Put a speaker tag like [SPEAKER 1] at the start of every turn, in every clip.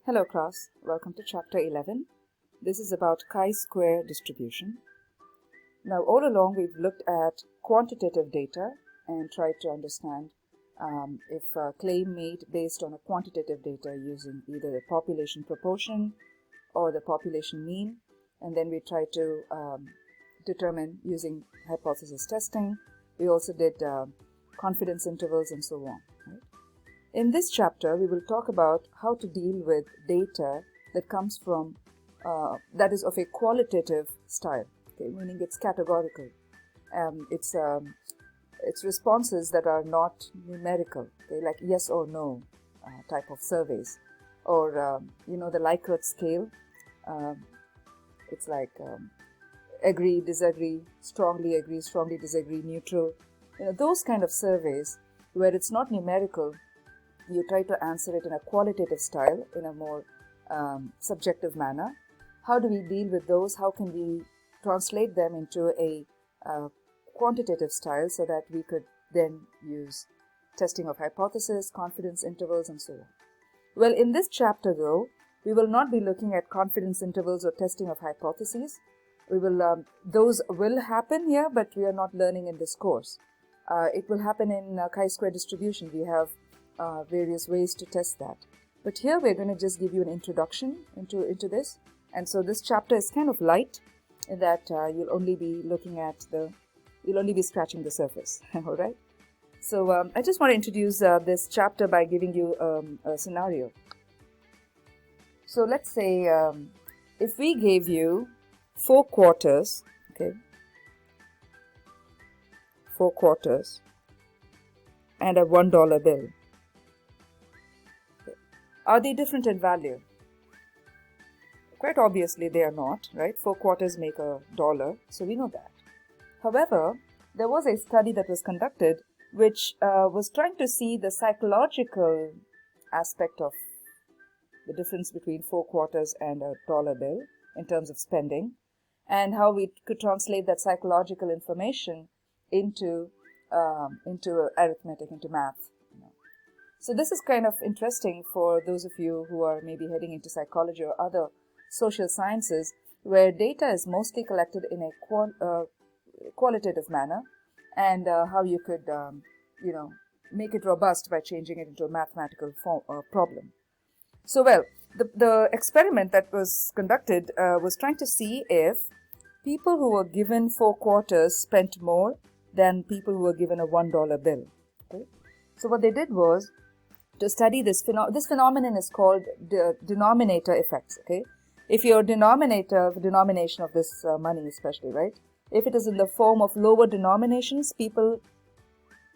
[SPEAKER 1] Hello class, welcome to chapter 11. This is about chi-square distribution. Now all along we've looked at quantitative data and tried to understand if a claim made based on a quantitative data using either the population proportion or the population mean, and then we tried to determine using hypothesis testing. We also did confidence intervals and so on. Right? In this chapter, we will talk about how to deal with data that comes from, that is of a qualitative style, okay, meaning it's categorical. It's responses that are not numerical, okay, like yes or no type of surveys, or the Likert scale. It's like agree, disagree, strongly disagree, neutral. Those kind of surveys where it's not numerical. You try to answer it in a qualitative style, in a more subjective manner. How do we deal with those? How can we translate them into a quantitative style so that we could then use testing of hypothesis, confidence intervals, and so on? Well, in this chapter, though, we will not be looking at confidence intervals or testing of hypotheses. Those will happen here, but we are not learning in this course. It will happen in chi-square distribution. We have various ways to test that. But here we're going to just give you an introduction into this. And so this chapter is kind of light in that you'll only be scratching the surface. All right. So I just want to introduce this chapter by giving you a scenario. So let's say if we gave you 4 quarters, okay, 4 quarters and a $1 bill. Are they different in value? Quite obviously they are not, right? 4 quarters make $1, so we know that. However, there was a study that was conducted which was trying to see the psychological aspect of the difference between 4 quarters and a $1 bill in terms of spending, and how we could translate that psychological information into arithmetic, into math. So this is kind of interesting for those of you who are maybe heading into psychology or other social sciences, where data is mostly collected in a qualitative manner, and how you could, make it robust by changing it into a mathematical problem. So, well, the experiment that was conducted was trying to see if people who were given 4 quarters spent more than people who were given a $1 bill. Okay? So what they did was to study this phenomenon is called denominator effects. Okay, if your denomination of this money, especially, right, if it is in the form of lower denominations, people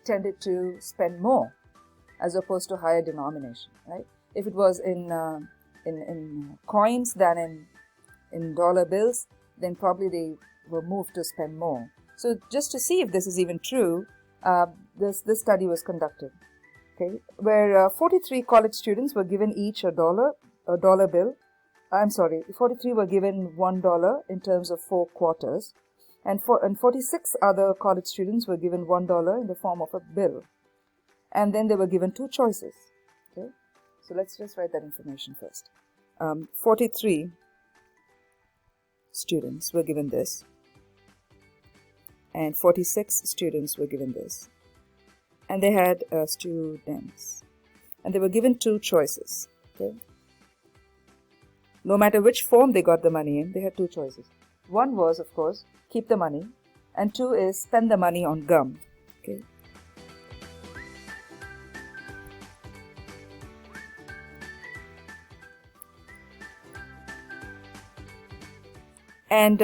[SPEAKER 1] tended to spend more as opposed to higher denomination. Right, if it was in coins than in dollar bills, then probably they were moved to spend more. So just to see if this is even true, this study was conducted. Okay, where 43 college students were given each a dollar bill. 43 were given $1 in terms of 4 quarters, and 46 other college students were given $1 in the form of a bill. And then they were given 2 choices. Okay, so let's just write that information first. 43 students were given this, and 46 students were given this. And they had students, and they were given 2 choices. Okay, no matter which form they got the money in, they had 2 choices. One was, of course, keep the money, and 2 is spend the money on gum. Okay, and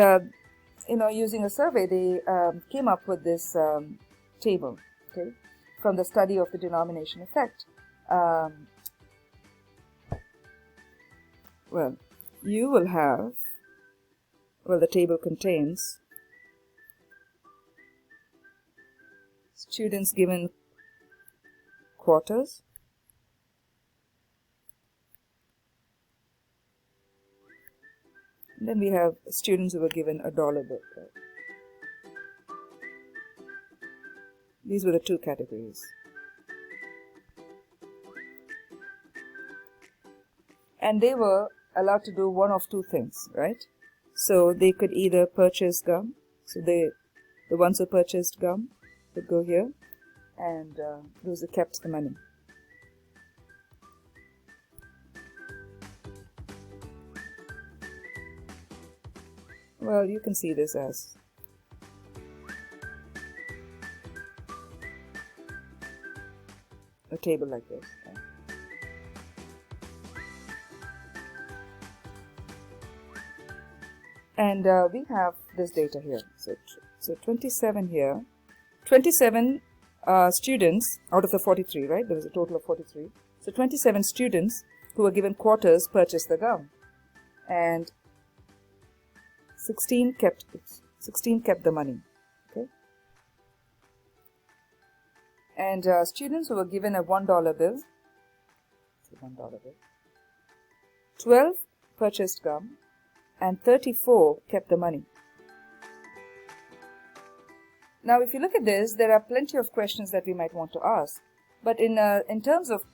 [SPEAKER 1] using a survey, they came up with this table. Okay, from the study of the denomination effect. You will have, the table contains students given quarters, and then we have students who were given a $1 bill. Right? These were the 2 categories. and they were allowed to do one of two things, right? So they could either purchase gum, so the ones who purchased gum would go here, and those who kept the money. Well, you can see this as a table like this. Right? And we have this data here. So 27 here. 27 students out of the 43, right? There was a total of 43. So 27 students who were given quarters purchased the gum, and 16 kept the money. Okay. And students who were given a $1 bill, $1 bill, 12 purchased gum, and 34 kept the money. Now, if you look at this, there are plenty of questions that we might want to ask. But in terms of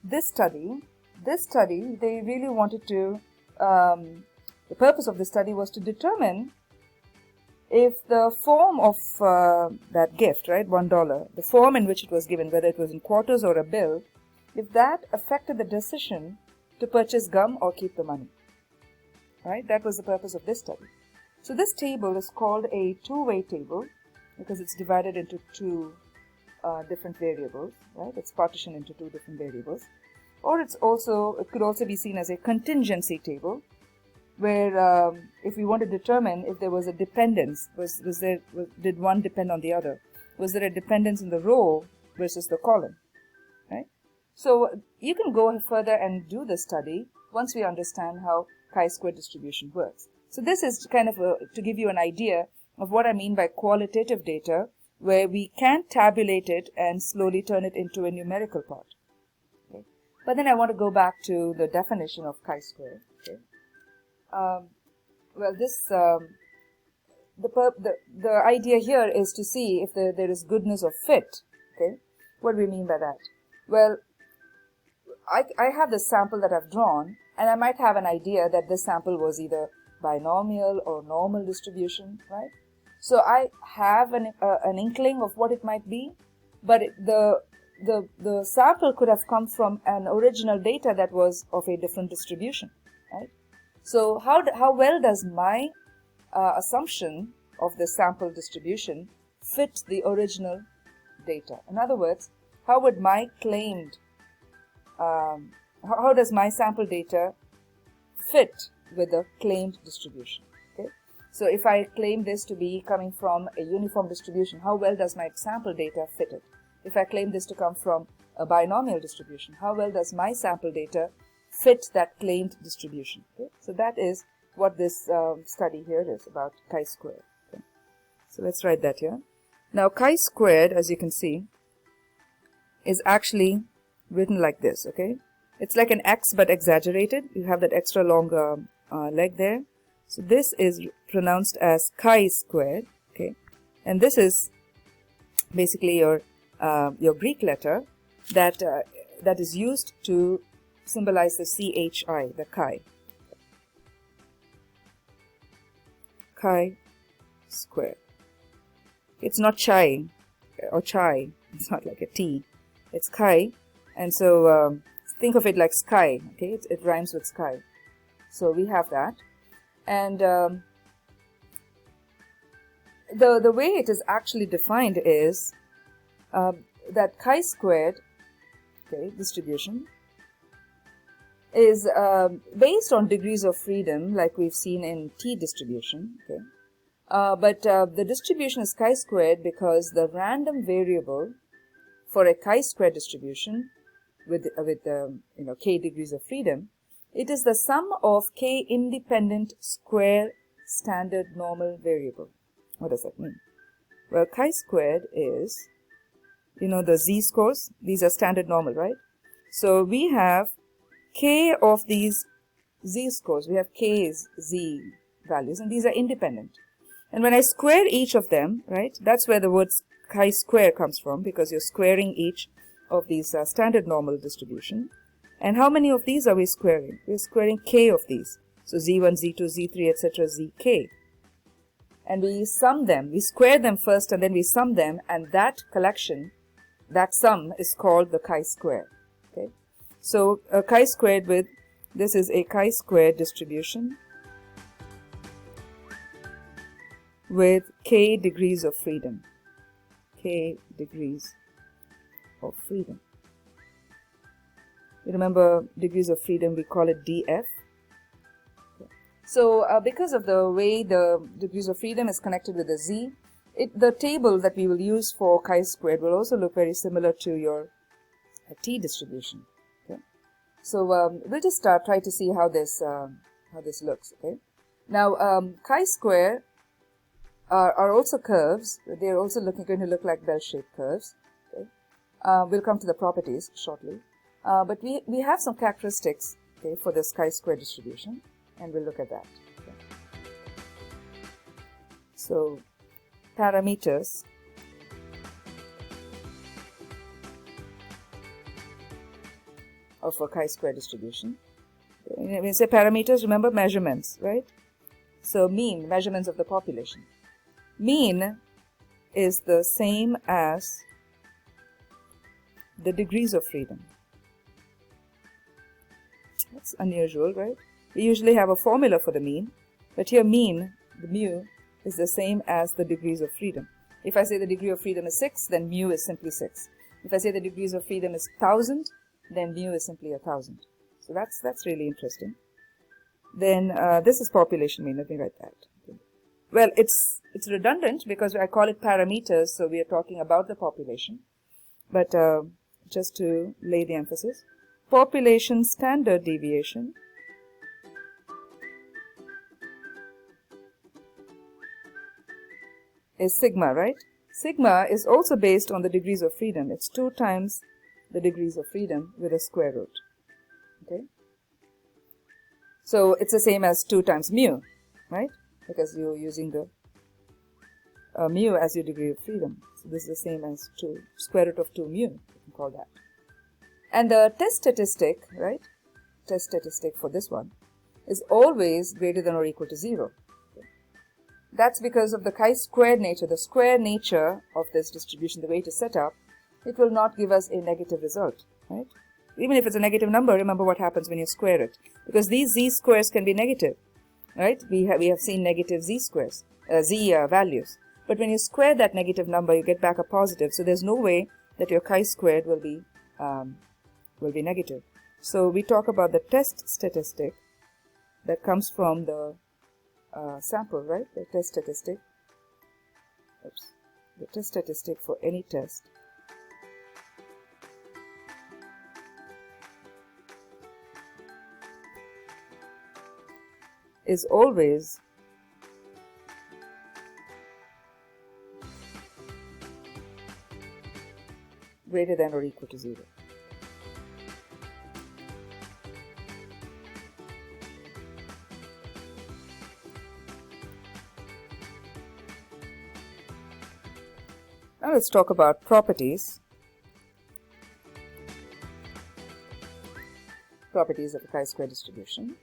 [SPEAKER 1] this study, they really wanted to, the purpose of the study was to determine if the form of that gift, right, $1, the form in which it was given, whether it was in quarters or a bill, if that affected the decision to purchase gum or keep the money. Right? That was the purpose of this study. So this table is called a two-way table because it's divided into two different variables, right? It's partitioned into two different variables. Or it could also be seen as a contingency table, where if we want to determine if there was a dependence, did one depend on the other? Was there a dependence in the row versus the column? Right? So you can go further and do the study once we understand how chi-square distribution works. So this is kind of to give you an idea of what I mean by qualitative data, where we can tabulate it and slowly turn it into a numerical part. Okay. But then I want to go back to the definition of chi-square. Okay. Well, this the idea here is to see if there is goodness of fit. Okay. What do we mean by that? Well, I have this sample that I've drawn, and I might have an idea that this sample was either binomial or normal distribution, right? So I have an inkling of what it might be, but the sample could have come from an original data that was of a different distribution, right? So how well does my assumption of the sample distribution fit the original data? In other words, how would my claimed how does my sample data fit with the claimed distribution? Okay, so if I claim this to be coming from a uniform distribution, how well does my sample data fit it? If I claim this to come from a binomial distribution, how well does my sample data fit that claimed distribution? Okay, so that is what this study here is about, chi-squared. Okay. So let's write that here. Now chi-squared, as you can see, is actually written like this. Okay, it's like an X but exaggerated. You have that extra long leg there. So this is pronounced as chi-squared. Okay, and this is basically your Greek letter that is used to symbolize the CHI, the chi. Chi-squared. It's not chai or chai. It's not like a T. It's chi. And so think of it like sky, okay? It rhymes with sky. So we have that. And the way it is actually defined is that chi-squared, okay, distribution is based on degrees of freedom, like we've seen in T distribution, okay? But the distribution is chi-squared because the random variable for a chi-square distribution with k degrees of freedom, it is the sum of k independent square standard normal variable. What does that mean? Well, chi-squared is, the z-scores. These are standard normal, right? So we have k of these z-scores. We have k's z values, and these are independent. And when I square each of them, right, that's where the word chi-square comes from, because you're squaring each of these standard normal distribution. And how many of these are we squaring? We're squaring k of these. So z1, z2, z3, etc., zk. And we sum them. We square them first and then we sum them, and that collection, that sum is called the chi-square. Okay? So a chi-squared with, this is a chi-square distribution with k degrees of freedom. K degrees of freedom. You remember degrees of freedom, we call it df. So because of the way the degrees of freedom is connected with the z, the table that we will use for chi-squared will also look very similar to your t distribution. Okay? So we'll just try to see how this looks. Okay? Now chi-square are also curves. They're also going to look like bell-shaped curves. Okay? We'll come to the properties shortly. But we have some characteristics, okay, for this chi-square distribution, and we'll look at that. Okay. So parameters of a chi-square distribution. When you say parameters, remember measurements, right? So mean, measurements of the population. Mean is the same as the degrees of freedom. That's unusual, right? We usually have a formula for the mean, but here mean, the mu, is the same as the degrees of freedom. If I say the degree of freedom is 6, then mu is simply 6. If I say the degrees of freedom is 1000, then mu is simply 1000. So that's really interesting. Then this is population mean. Let me write that. Okay. Well, it's redundant because I call it parameters, so we are talking about the population. But just to lay the emphasis, population standard deviation is sigma, right? Sigma is also based on the degrees of freedom. It's 2 times the degrees of freedom with a square root. Okay? So it's the same as 2 times mu, right? Because you're using the mu as your degree of freedom. So this is the same as 2, square root of 2 mu, you can call that. And the test statistic, right? Test statistic for this one is always greater than or equal to 0. That's because of the chi-squared nature, the square nature of this distribution, the way it is set up. It will not give us a negative result, right? Even if it's a negative number, remember what happens when you square it. Because these z squares can be negative, right? We have seen negative z squares, values. But when you square that negative number, you get back a positive. So there's no way that your chi-squared will be negative. So we talk about the test statistic that comes from the sample, right? The test statistic. Oops. The test statistic for any test is always greater than or equal to 0. Now let's talk about properties. Properties of a chi-square distribution.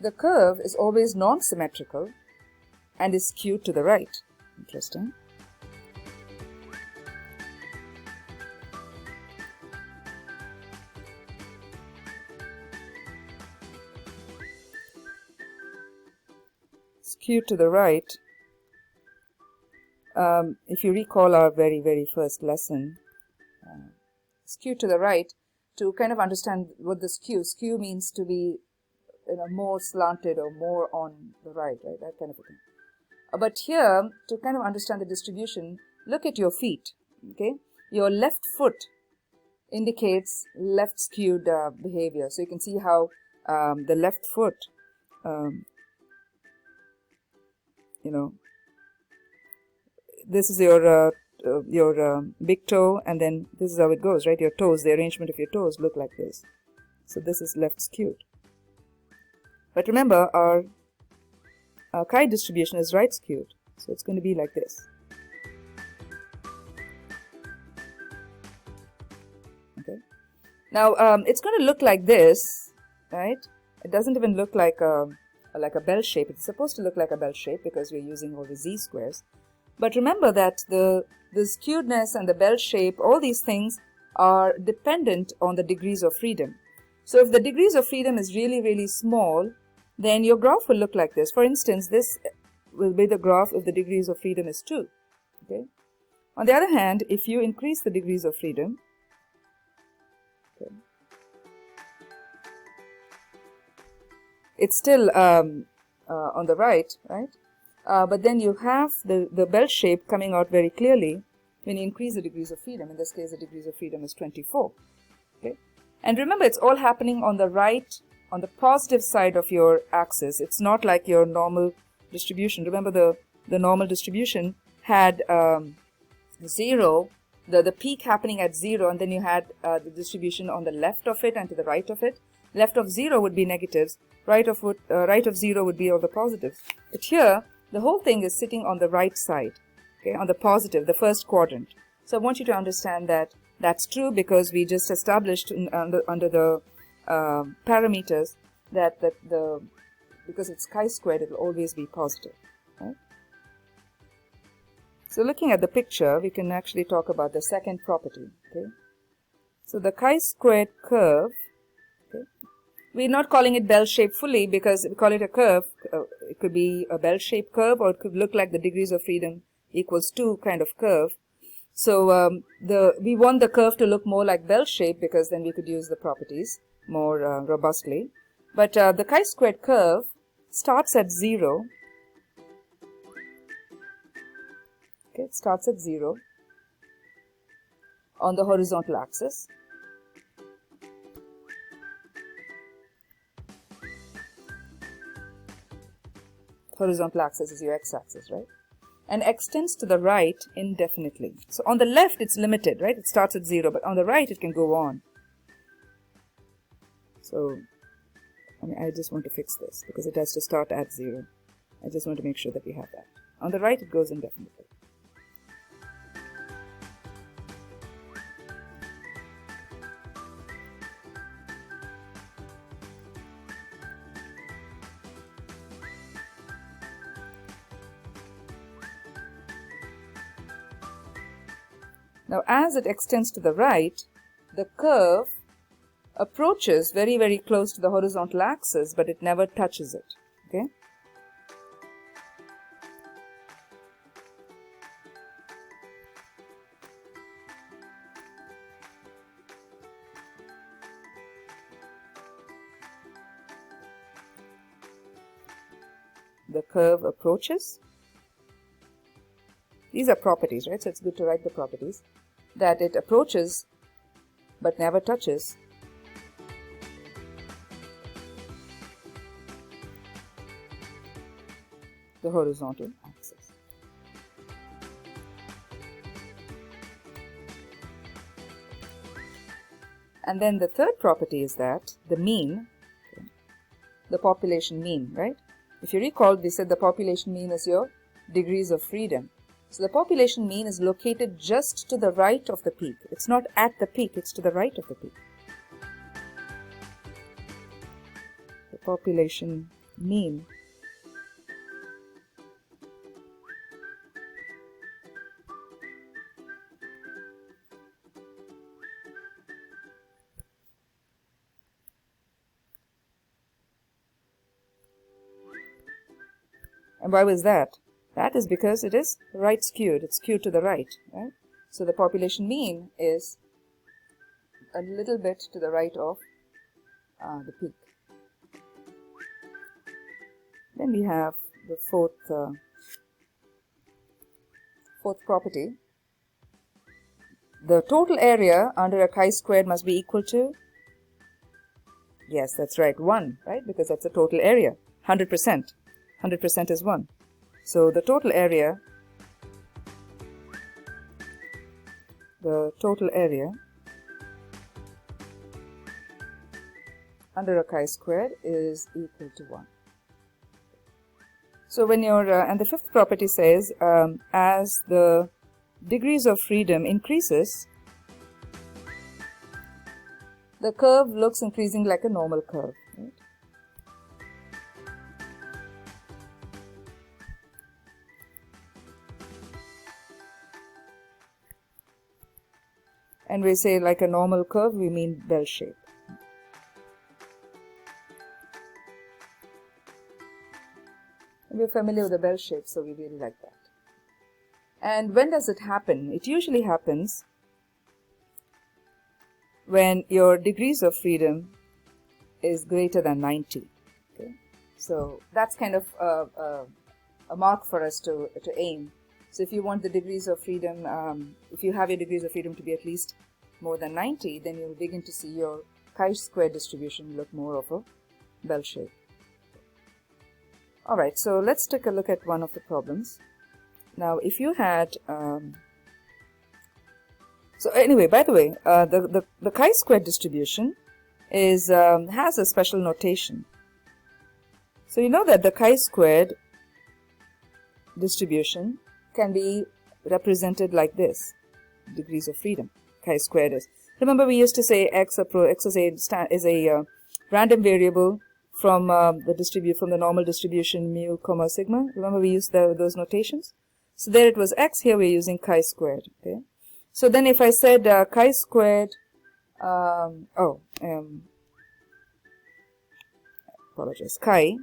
[SPEAKER 1] The curve is always non-symmetrical and is skewed to the right. Interesting. Skewed to the right. If you recall our very first lesson, skewed to the right, to kind of understand what the skew means to be more slanted or more on the right, that kind of a thing. But here, to kind of understand the distribution, look at your feet, okay? Your left foot indicates left skewed behavior. So you can see how the left foot, this is your big toe, and then this is how it goes, right? Your toes, the arrangement of your toes look like this. So this is left skewed. But remember, our chi distribution is right skewed. So it's going to be like this. Okay. Now it's going to look like this, right? It doesn't even look like a bell shape. It's supposed to look like a bell shape because we're using all the z-squares. But remember that the skewedness and the bell shape, all these things are dependent on the degrees of freedom. So if the degrees of freedom is really, really small, then your graph will look like this. For instance, this will be the graph if the degrees of freedom is 2. Okay. On the other hand, if you increase the degrees of freedom, okay, it's still on the right, right? But then you have the bell shape coming out very clearly when you increase the degrees of freedom. In this case, the degrees of freedom is 24. Okay? And remember, it's all happening on the right, on the positive side of your axis. It's not like your normal distribution. Remember, the normal distribution had 0, the peak happening at 0, and then you had the distribution on the left of it and to the right of it. Left of 0 would be negatives, right of 0 would be all the positives. But here, the whole thing is sitting on the right side, okay, on the positive, the first quadrant. So I want you to understand that that's true because we just established under the parameters that because it's chi-squared, it will always be positive, right? So looking at the picture, we can actually talk about the second property, okay? So the chi-squared curve, okay, we're not calling it bell shape fully because we call it a curve. It could be a bell shaped curve, or it could look like the degrees of freedom equals 2 kind of curve. So we want the curve to look more like bell shape because then we could use the properties more robustly. But the chi-squared curve starts at 0. Okay, it starts at 0 on the horizontal axis. Horizontal axis is your x-axis, right? And extends to the right indefinitely. So on the left, it's limited, right? It starts at 0, but on the right, it can go on. So, I just want to fix this because it has to start at 0. I just want to make sure that we have that. On the right, it goes indefinitely. Now, as it extends to the right, the curve approaches very, very close to the horizontal axis, but it never touches it, okay? The curve approaches. These are properties, right? So it's good to write the properties. That it approaches but never touches the horizontal axis. And then the third property is that the mean, okay, the population mean, right? If you recall, we said the population mean is your degrees of freedom. So the population mean is located just to the right of the peak. It's not at the peak, it's to the right of the peak. The population mean and why was that? That is because it is right skewed. It's skewed to the right, right? So the population mean is a little bit to the right of the peak. Then we have the fourth property. The total area under a chi-squared must be equal to, yes, that's right, 1, right? Because that's the total area, 100%. 100% is 1. So the total area under a chi-squared is equal to 1. So when you're, and the fifth property says, as the degrees of freedom increases, the curve looks increasing like a normal curve, right? And we say like a normal curve, we mean bell shape. We're familiar with the bell shape, so we really like that. And when does it happen? It usually happens when your degrees of freedom is greater than 90. Okay? So that's kind of a mark for us to aim. So if you want the degrees of freedom, if you have your degrees of freedom to be at least more than 90, then you'll begin to see your chi-square distribution look more of a bell shape. Alright, so let's take a look at one of the problems. Now if you had, so anyway, by the way, the chi-square distribution is has a special notation. So you know that the chi-squared distribution can be represented like this, degrees of freedom. Chi-squared is. Remember we used to say x is a random variable from the normal distribution mu comma sigma. Remember we used those notations. So there it was x. Here we're using chi-squared. Okay. So then if I said chi-squared, apologize, chi.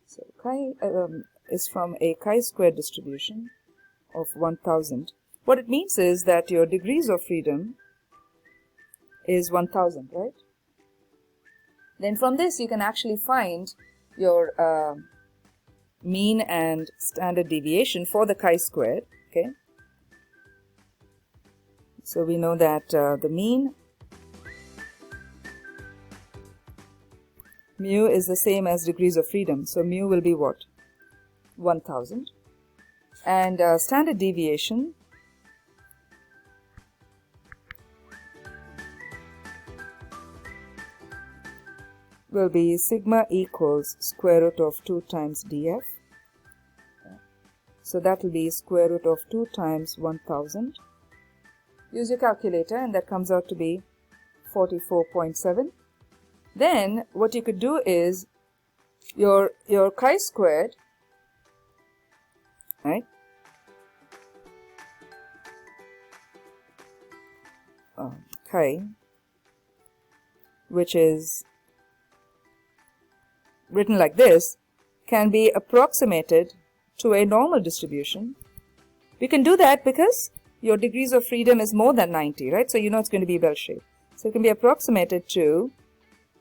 [SPEAKER 1] So chi is from a chi-square distribution of 1000. What it means is that your degrees of freedom is 1000, right? Then from this you can actually find your mean and standard deviation for the chi-squared. Okay. So we know that the mean mu is the same as degrees of freedom. So mu will be what? 1000. And standard deviation will be sigma equals square root of 2 times df. So that will be square root of 2 times 1000. Use your calculator and that comes out to be 44.7. Then what you could do is your chi-squared, right? Chi, which is written like this, can be approximated to a normal distribution. We can do that because your degrees of freedom is more than 90, right? So you know it's going to be bell shape. So it can be approximated to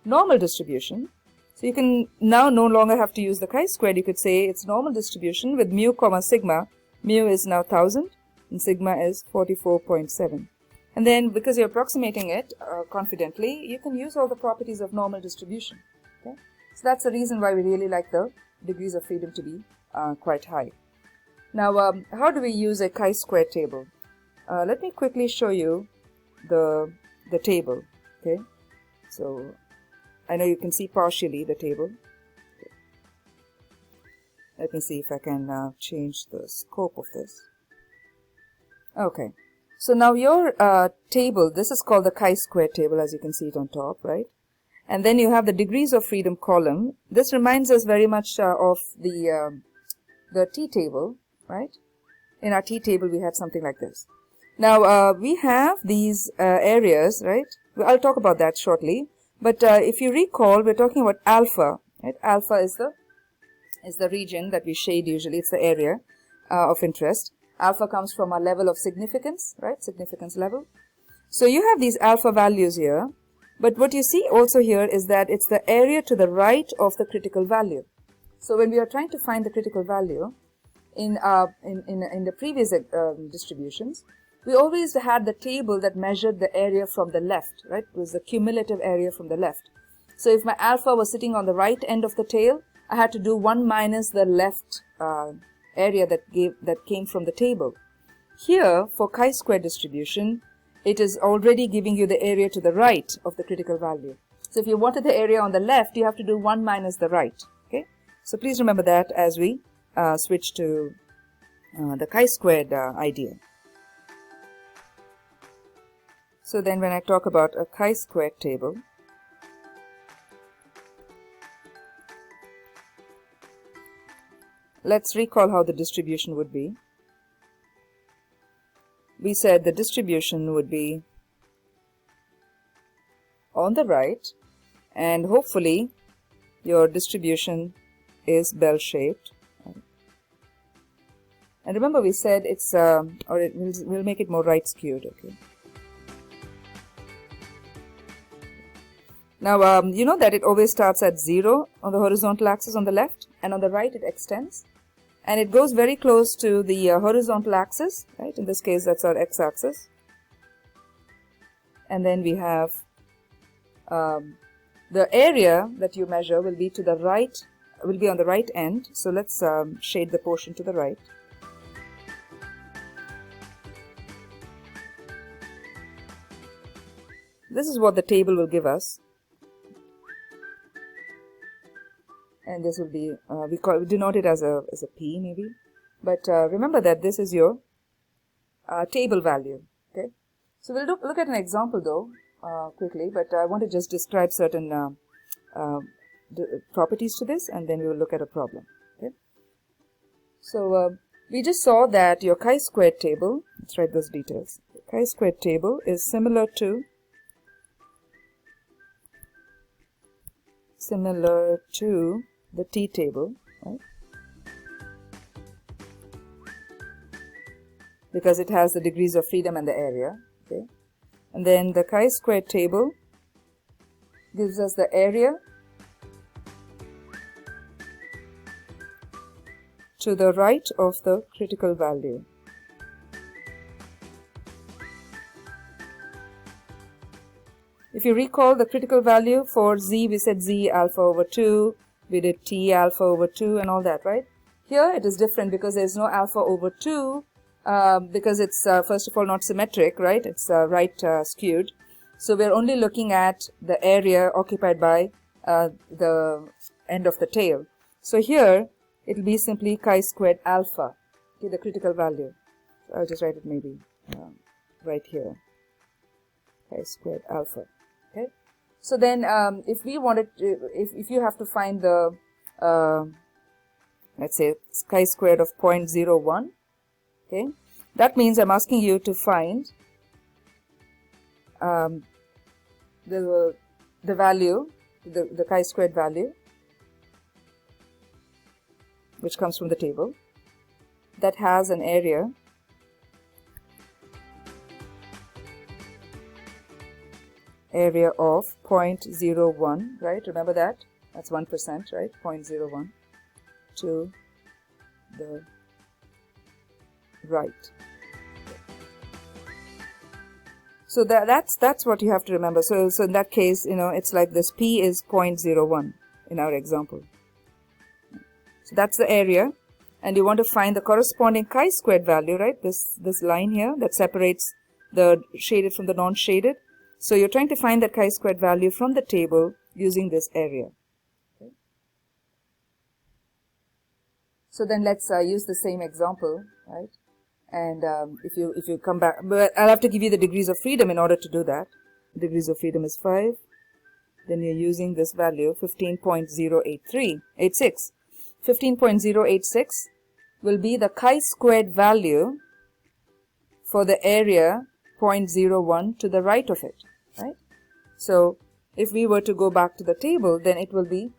[SPEAKER 1] normal distribution. So you can now no longer have to use the chi-squared. You could say it's normal distribution with mu comma sigma. Mu is now 1000 and sigma is 44.7. And then because you're approximating it confidently, you can use all the properties of normal distribution. Okay? So that's the reason why we really like the degrees of freedom to be quite high. Now, how do we use a chi-square table? Let me quickly show you the table. Okay, so I know you can see partially the table. Okay. Let me see if I can change the scope of this. Okay, so now your table, this is called the chi-square table, as you can see it on top, right? And then you have the degrees of freedom column. This reminds us very much of the T table, right? In our T table, we had something like this. Now, we have these areas, right? I'll talk about that shortly. But if you recall, we're talking about alpha, right? Alpha is the region that we shade usually. It's the area of interest. Alpha comes from our level of significance, right? Significance level. So you have these alpha values here. But what you see also here is that it's the area to the right of the critical value. So when we are trying to find the critical value in the previous distributions, we always had the table that measured the area from the left, right? It was the cumulative area from the left. So if my alpha was sitting on the right end of the tail, I had to do 1 minus the left area that came from the table. Here, for chi-square distribution, it is already giving you the area to the right of the critical value. So if you wanted the area on the left, you have to do 1 minus the right. Okay? So please remember that as we switch to the chi-squared idea. So then when I talk about a chi-squared table, let's recall how the distribution would be. We said the distribution would be on the right, and hopefully your distribution is bell-shaped. And remember, we said it's we'll make it more right-skewed. Okay. Now you know that it always starts at 0 on the horizontal axis on the left, and on the right it extends, and it goes very close to the horizontal axis, right? In this case, that's our x-axis. And then we have the area that you measure will be to the right, will be on the right end. So let's shade the portion to the right. This is what the table will give us, and this will be we denote it as a P maybe, but remember that this is your table value. Okay, so we'll look at an example though quickly, but I want to just describe certain properties to this, and then we will look at a problem. Okay, so we just saw that your chi-squared table, let's write those details. The chi-squared table is similar to the T table, right? Because it has the degrees of freedom and the area. Okay, and then the chi-squared table gives us the area to the right of the critical value. If you recall the critical value for z, we said z alpha over 2, we did t alpha over 2 and all that, right? Here it is different because there is no alpha over 2 because it's first of all not symmetric, right? It's right skewed. So we're only looking at the area occupied by the end of the tail. So here it will be simply chi-squared alpha, okay, the critical value. So I'll just write it maybe right here, chi-squared alpha. Okay, so then if we wanted to, if you have to find the let's say chi-squared of 0.01, okay, that means I'm asking you to find the value, the chi-squared value, which comes from the table, that has an area of 0.01, right? Remember that? That's 1%, right? 0.01 to the right. So that's what you have to remember. So in that case, you know, it's like this P is 0.01 in our example. So that's the area, and you want to find the corresponding chi-squared value, right? This line here that separates the shaded from the non-shaded. So you're trying to find that chi-squared value from the table using this area. Okay. So then let's use the same example, right? And if you come back, but I'll have to give you the degrees of freedom in order to do that. Degrees of freedom is 5. Then you're using this value 15.086. 15.086 will be the chi-squared value for the area 0.01 to the right of it, right? So if we were to go back to the table, then it will be,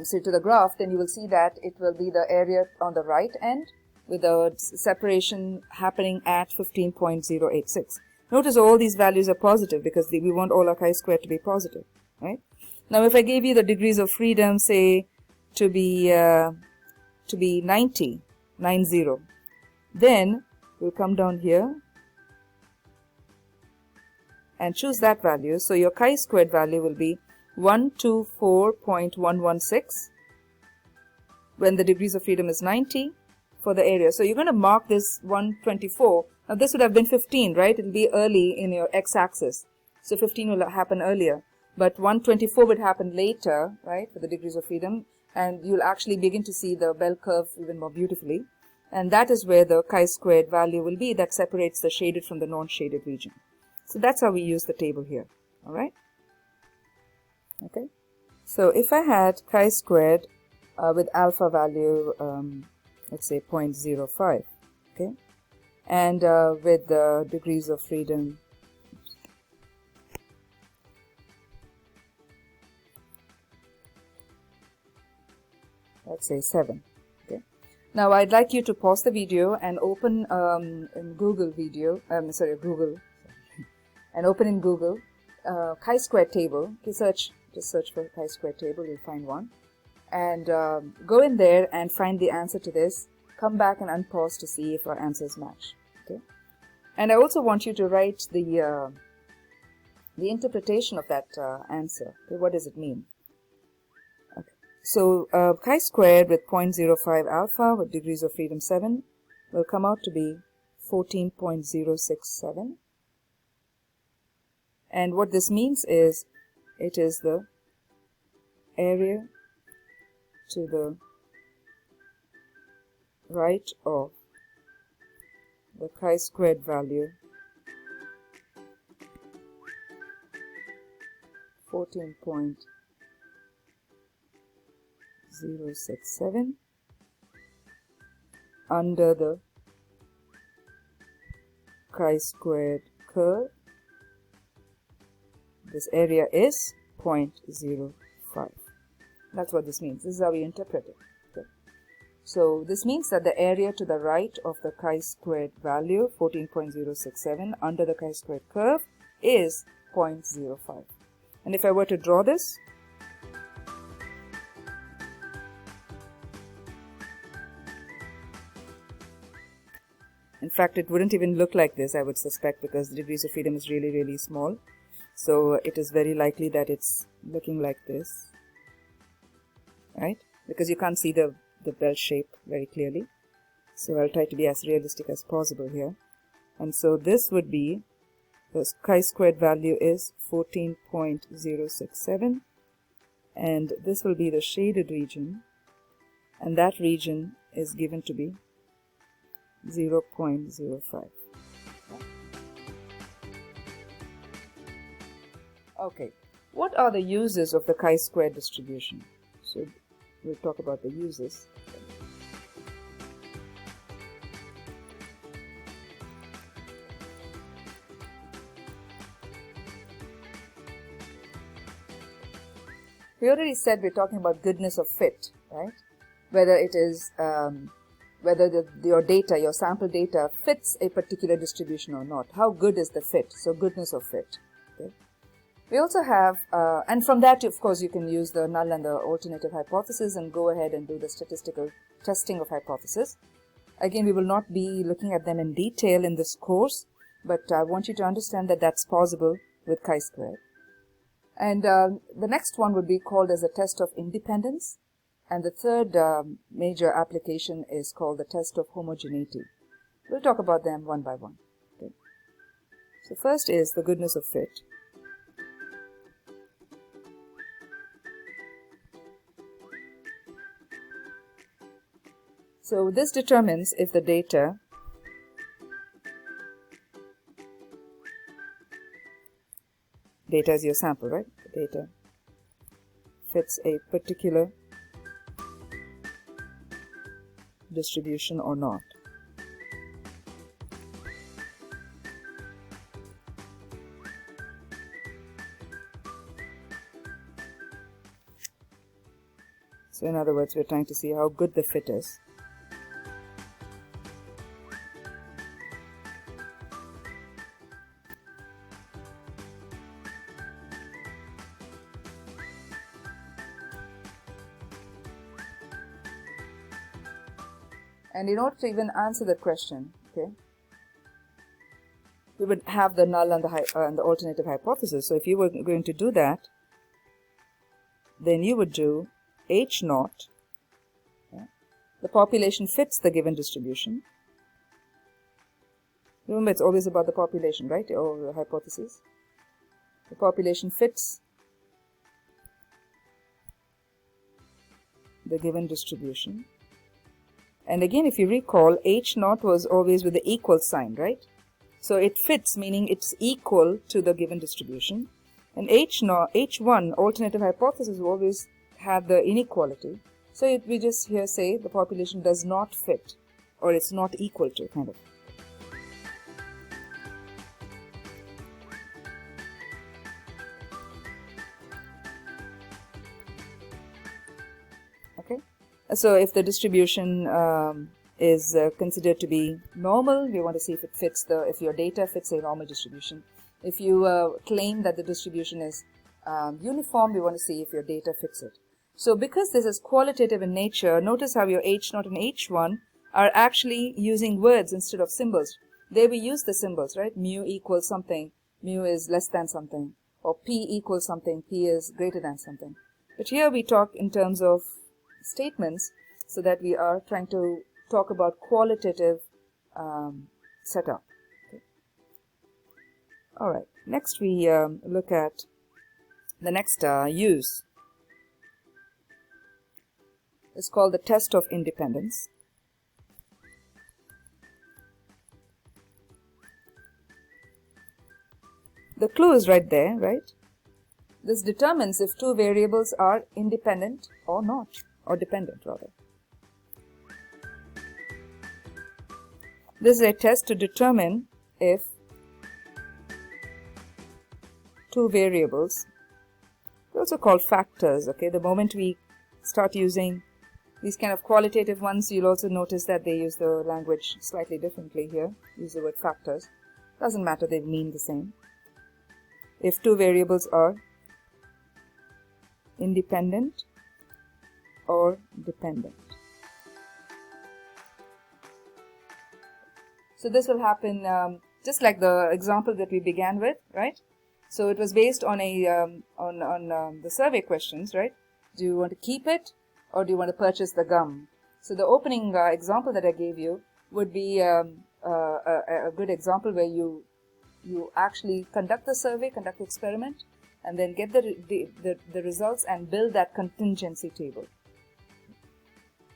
[SPEAKER 1] say to the graph, then you will see that it will be the area on the right end with the separation happening at 15.086. Notice all these values are positive because we want all our chi-squared to be positive, right? Now if I gave you the degrees of freedom, say to be 90, then we'll come down here and choose that value. So your chi-squared value will be 124.116 when the degrees of freedom is 90 for the area. So you're going to mark this 124. Now this would have been 15, right? It will be early in your x-axis. So 15 will happen earlier. But 124 would happen later, right, for the degrees of freedom. And you'll actually begin to see the bell curve even more beautifully. And that is where the chi-squared value will be that separates the shaded from the non-shaded region. So that's how we use the table here. All right. Okay. So if I had chi-squared with alpha value, let's say 0.05, okay, and with the degrees of freedom, let's say 7. Okay. Now I'd like you to pause the video and open in Google video. Google, and open in Google chi-square table. Okay, just search for chi-square table. You'll find one, and go in there and find the answer to this. Come back and unpause to see if our answers match. Okay, and I also want you to write the interpretation of that answer. Okay, what does it mean? So chi-squared with 0.05 alpha with degrees of freedom 7 will come out to be 14.067. And what this means is it is the area to the right of the chi-squared value 14.067 under the chi-squared curve. This area is 0.05. That's what this means. This is how we interpret it. Okay. So this means that the area to the right of the chi-squared value 14.067 under the chi-squared curve is 0.05. And if I were to draw this, in fact, it wouldn't even look like this, I would suspect, because the degrees of freedom is really, really small. So it is very likely that it's looking like this, right? Because you can't see the bell shape very clearly. So I'll try to be as realistic as possible here. And so this would be, the chi-squared value is 14.067. And this will be the shaded region. And that region is given to be 0.05. Okay, what are the uses of the chi-square distribution? So we'll talk about the uses. We already said we're talking about goodness of fit, right? Whether it is whether your data, your sample data, fits a particular distribution or not. How good is the fit? So goodness of fit. Okay. We also have, and from that, of course, you can use the null and the alternative hypothesis and go ahead and do the statistical testing of hypothesis. Again, we will not be looking at them in detail in this course, but I want you to understand that that's possible with chi-square. And the next one would be called as a test of independence. And the third major application is called the test of homogeneity. We'll talk about them one by one. Okay. So first is the goodness of fit. So this determines if the data is your sample, right? The data fits a particular distribution or not. So in other words, we're trying to see how good the fit is. And in order to even answer that question, okay, we would have the null and the alternative hypothesis. So if you were going to do that, then you would do H0. Okay. The population fits the given distribution. Remember, it's always about the population, right? Or the hypothesis. The population fits the given distribution. And again, if you recall, H0 was always with the equal sign, right? So it fits, meaning it's equal to the given distribution. And H1, alternative hypothesis, always had the inequality. So we just here say the population does not fit, or it's not equal to, kind of. Okay. So if the distribution is considered to be normal, we want to see if it fits if your data fits a normal distribution. If you claim that the distribution is uniform, we want to see if your data fits it. So because this is qualitative in nature, notice how your H0 and H1 are actually using words instead of symbols. There we use the symbols, right? Mu equals something, mu is less than something, or P equals something, P is greater than something. But here we talk in terms of statements, so that we are trying to talk about qualitative setup. Okay. All right, next we look at the next use. It's called the test of independence. The clue is right there, right? This determines if two variables are independent or not, or dependent rather. This is a test to determine if two variables, they're also called factors, okay? The moment we start using these kind of qualitative ones, you'll also notice that they use the language slightly differently here. Use the word factors. Doesn't matter, they mean the same. If two variables are independent or dependent. So this will happen just like the example that we began with, right? So it was based on the survey questions, right? Do you want to keep it, or do you want to purchase the gum? So the opening example that I gave you would be a good example where you actually conduct the survey, conduct the experiment, and then get the results and build that contingency table.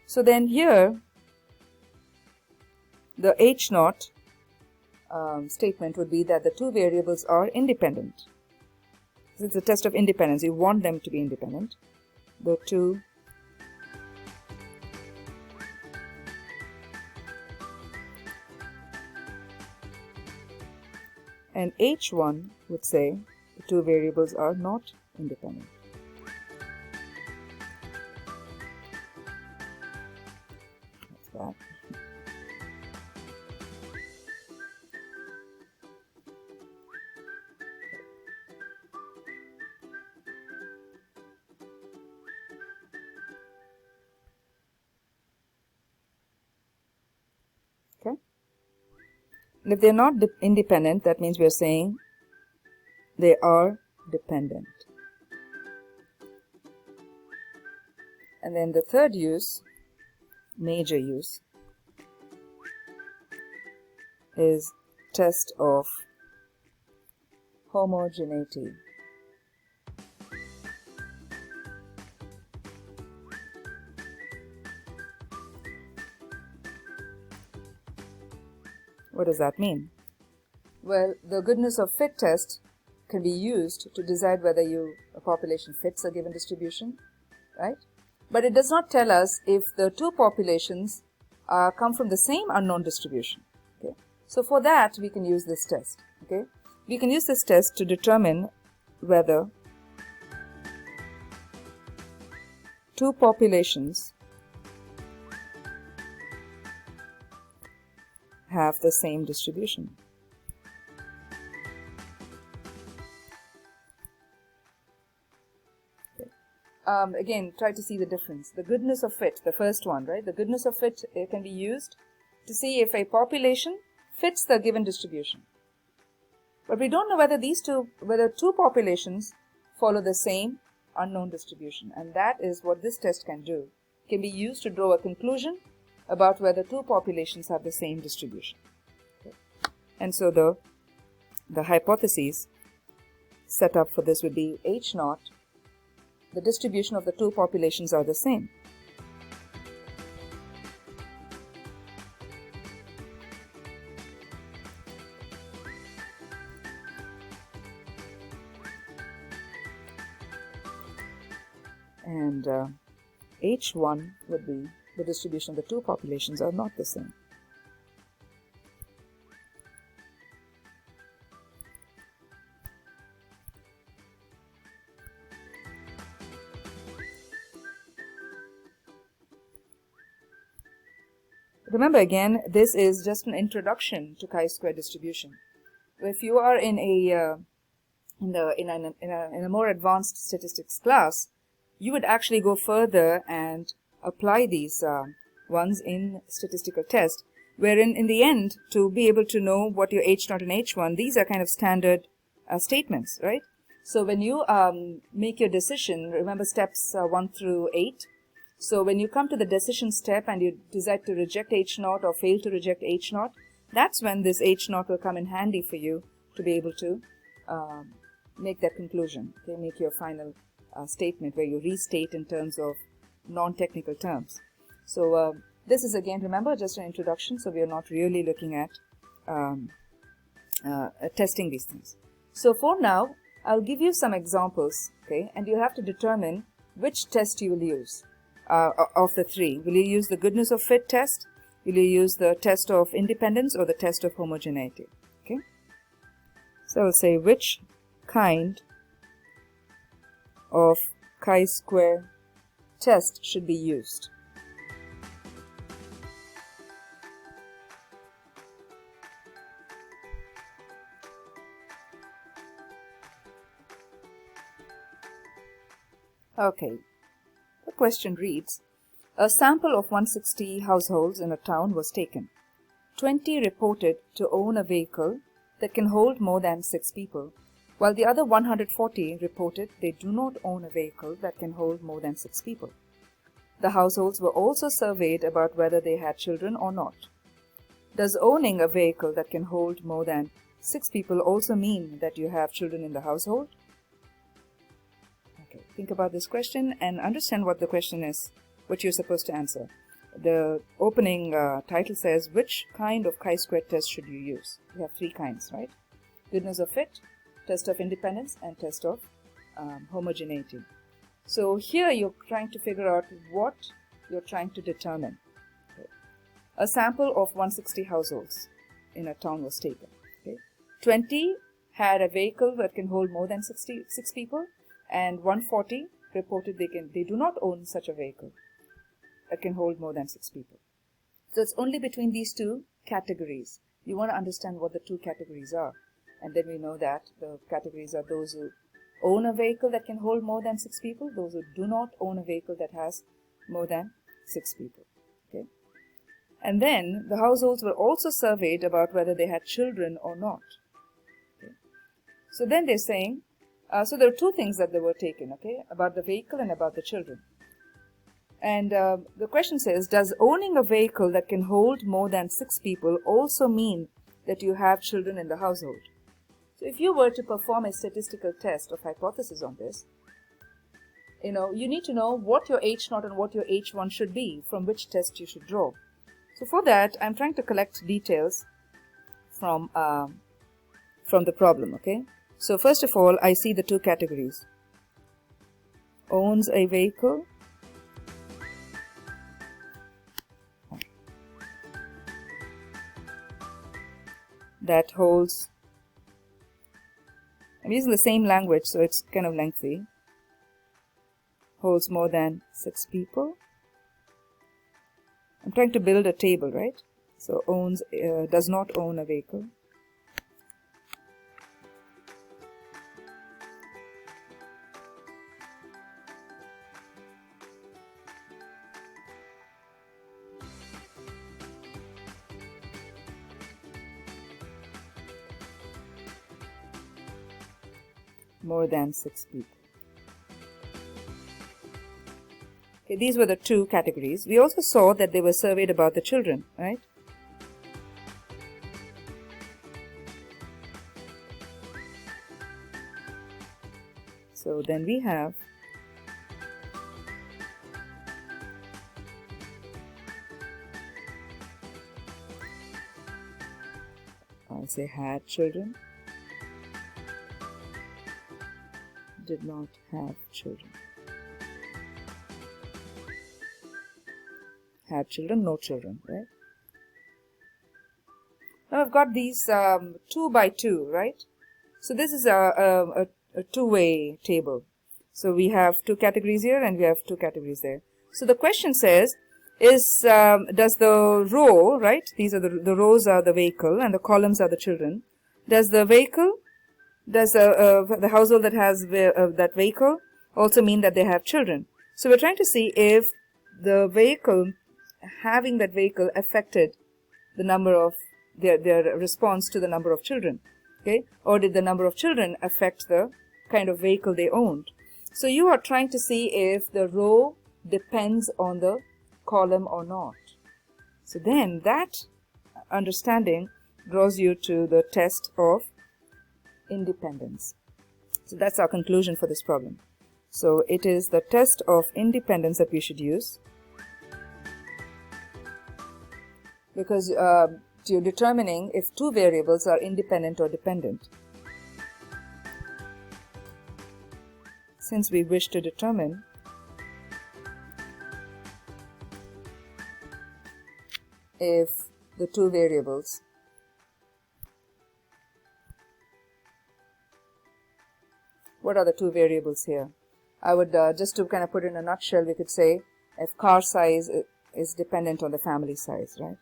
[SPEAKER 1] So then here, the H0 statement would be that the two variables are independent. This is a test of independence. You want them to be independent. The two and H1 would say the two variables are not independent. That's that. Okay. And if they're not independent, that means we're saying they are dependent. And then the third use, major use, is test of homogeneity. What does that mean? Well, the goodness of fit test can be used to decide whether a population fits a given distribution, right? But it does not tell us if the two populations come from the same unknown distribution. Okay? So for that, we can use this test. Okay? We can use this test to determine whether two populations have the same distribution. Again, try to see the difference. The goodness of fit, the first one, right? The goodness of fit can be used to see if a population fits the given distribution. But we don't know whether two populations follow the same unknown distribution. And that is what this test can do. It can be used to draw a conclusion about whether two populations have the same distribution. Okay. And so the hypotheses set up for this would be H0. The distribution of the two populations are the same. and H1 would be the distribution of the two populations are not the same. Remember again, this is just an introduction to chi-square distribution. If you are in a more advanced statistics class, you would actually go further and apply these ones in statistical test, wherein in the end, to be able to know what your H0 and H1, these are kind of standard statements, right? So when you make your decision, remember steps 1 through 8. So when you come to the decision step and you decide to reject H0 or fail to reject H0, that's when this H0 will come in handy for you to be able to make that conclusion, okay? Make your final statement where you restate in terms of non-technical terms. So this is again, remember, just an introduction, so we are not really looking at testing these things. So for now, I'll give you some examples, okay, and you have to determine which test you will use of the three. Will you use the goodness of fit test? Will you use the test of independence or the test of homogeneity? Okay. So I'll say which kind of chi-square test should be used. Okay. The question reads, a sample of 160 households in a town was taken. 20 reported to own a vehicle that can hold more than 6 people, while the other 140 reported they do not own a vehicle that can hold more than 6 people. The households were also surveyed about whether they had children or not. Does owning a vehicle that can hold more than 6 people also mean that you have children in the household? Okay, think about this question and understand what the question is, what you're supposed to answer. The opening title says, which kind of chi-square test should you use? We have 3 kinds, right? Goodness of fit, test of independence, and test of homogeneity. So here you're trying to figure out what you're trying to determine. Okay. A sample of 160 households in a town was taken. Okay. 20 had a vehicle that can hold more than 6 people, and 140 reported they do not own such a vehicle that can hold more than 6 people. So it's only between these two categories. You want to understand what the two categories are. And then we know that the categories are those who own a vehicle that can hold more than 6 people, those who do not own a vehicle that has more than 6 people. Okay. And then the households were also surveyed about whether they had children or not. Okay. So then they're saying, so there are 2 things that they were taken, okay, about the vehicle and about the children. And the question says, does owning a vehicle that can hold more than 6 people also mean that you have children in the household? So if you were to perform a statistical test of hypothesis on this, you need to know what your H0 and what your H1 should be, from which test you should draw. So for that, I'm trying to collect details from the problem, okay? So first of all, I see the 2 categories. Owns a vehicle that holds, I'm using the same language, so it's kind of lengthy, holds more than 6 people. I'm trying to build a table, right? So owns, does not own a vehicle. More than 6 people. Okay, these were the 2 categories. We also saw that they were surveyed about the children, right? So then we have I'll say had children, did not have children. had children, no children, right? Now I've got these 2 by 2, right? So this is a two-way table. So we have 2 categories here and we have 2 categories there. So the question says, does the row, right? These are the rows are the vehicle and the columns are the children. Does the vehicle, does the household that has that vehicle also mean that they have children? So we're trying to see if the vehicle, having that vehicle affected the number of their response to the number of children, okay? Or did the number of children affect the kind of vehicle they owned? So you are trying to see if the row depends on the column or not. So then that understanding draws you to the test of independence. So that's our conclusion for this problem. So it is the test of independence that we should use, because you're determining if 2 variables are independent or dependent. Since we wish to determine if the 2 variables what are the 2 variables here? I would just to kind of put it in a nutshell, we could say if car size is dependent on the family size, right?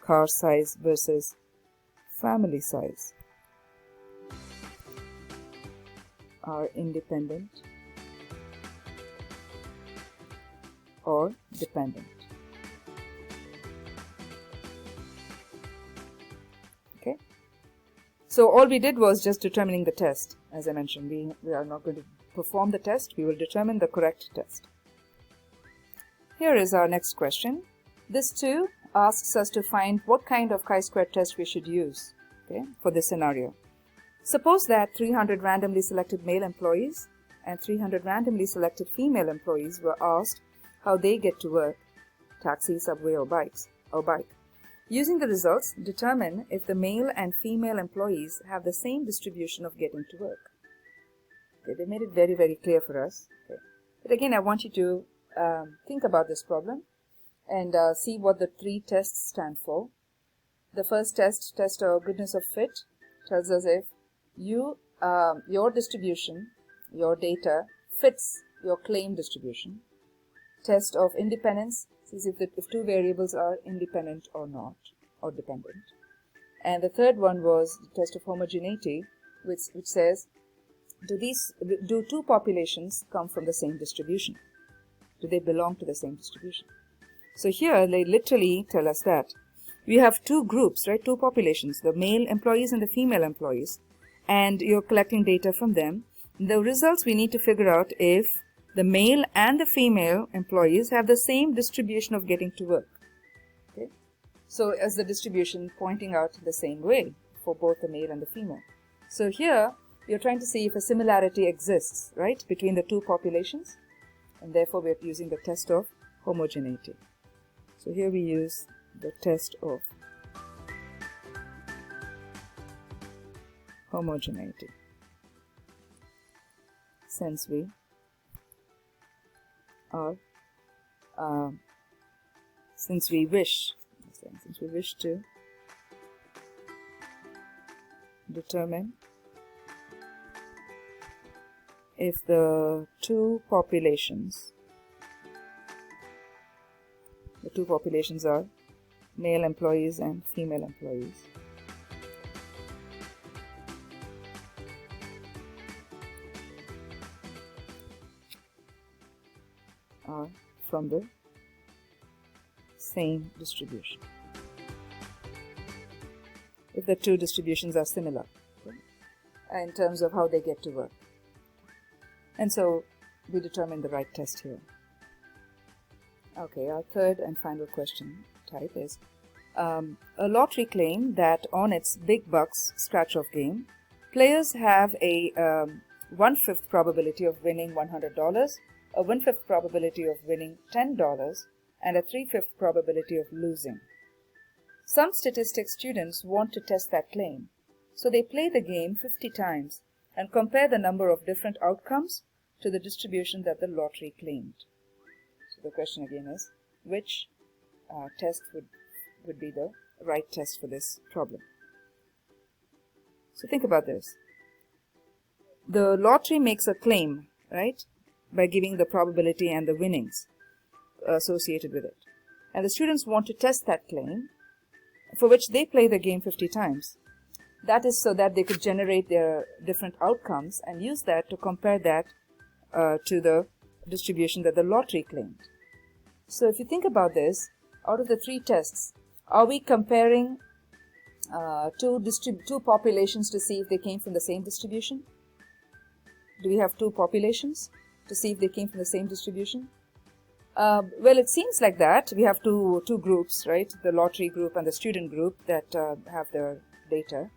[SPEAKER 1] Car size versus family size are independent or dependent. Okay, so all we did was just determining the test. As I mentioned, we are not going to perform the test, we will determine the correct test. Here is our next question. This too asks us to find what kind of chi-square test we should use, okay, for this scenario. Suppose that 300 randomly selected male employees and 300 randomly selected female employees were asked how they get to work, taxi, subway or bike. Using the results, determine if the male and female employees have the same distribution of getting to work. Okay, they made it very, very clear for us. Okay. But again, I want you to think about this problem and see what the 3 tests stand for. The first test of goodness of fit, tells us if your distribution, your data fits your claim distribution. Test of independence says if 2 variables are independent or not, or dependent. And the third one was the test of homogeneity, which says, do 2 populations come from the same distribution? Do they belong to the same distribution? So here they literally tell us that we have 2 groups, right? 2 populations, the male employees and the female employees, and you're collecting data from them. The results, we need to figure out if the male and the female employees have the same distribution of getting to work. Okay? So as the distribution pointing out the same way for both the male and the female. So here you're trying to see if a similarity exists, right, between the 2 populations, and therefore we're using the test of homogeneity. So here we use the test of homogeneity, since we wish to determine if the two populations are male employees and female employees. Are from the same distribution. If the 2 distributions are similar, okay, in terms of how they get to work. And so we determine the right test here. Okay, our third and final question type is a lottery claim that on its big bucks scratch-off game, players have a 1/5 probability of winning $100, a 1/5 probability of winning $10, and a 3/5 probability of losing. Some statistics students want to test that claim, so they play the game 50 times and compare the number of different outcomes to the distribution that the lottery claimed. So the question again is, which test would be the right test for this problem? So think about this. The lottery makes a claim, right, by giving the probability and the winnings associated with it. And the students want to test that claim, for which they play the game 50 times. That is so that they could generate their different outcomes and use that to compare that to the distribution that the lottery claimed. So if you think about this, out of the 3 tests, are we comparing two populations to see if they came from the same distribution? Do we have 2 populations to see if they came from the same distribution? Well, it seems like that. We have two groups, right? The lottery group and the student group that have their data.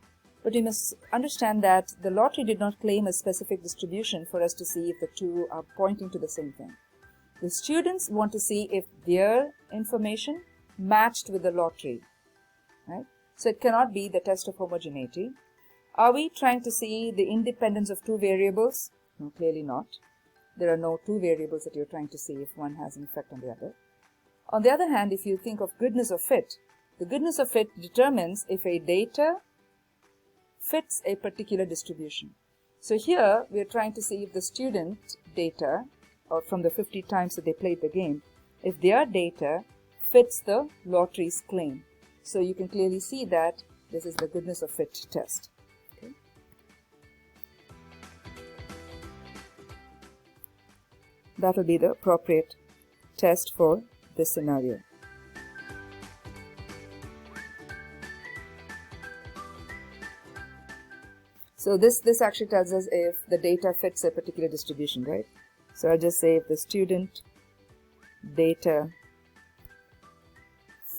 [SPEAKER 1] But we must understand that the lottery did not claim a specific distribution for us to see if the 2 are pointing to the same thing. The students want to see if their information matched with the lottery, right? So it cannot be the test of homogeneity. Are we trying to see the independence of 2 variables? No, clearly not. There are no 2 variables that you're trying to see if one has an effect on the other. On the other hand, if you think of goodness of fit, the goodness of fit determines if a data fits a particular distribution. So here we are trying to see if the student data, or from the 50 times that they played the game, if their data fits the lottery's claim. So you can clearly see that this is the goodness of fit test. Okay. That will be the appropriate test for this scenario. So this actually tells us if the data fits a particular distribution, right? So I'll just say if the student data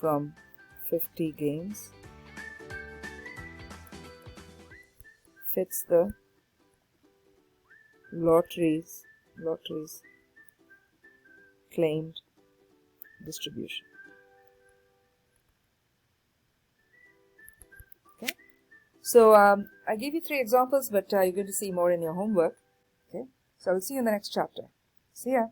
[SPEAKER 1] from 50 games fits the lottery's claimed distribution. Okay. So I gave you 3 examples, but you're going to see more in your homework. Okay. So I'll see you in the next chapter. See ya.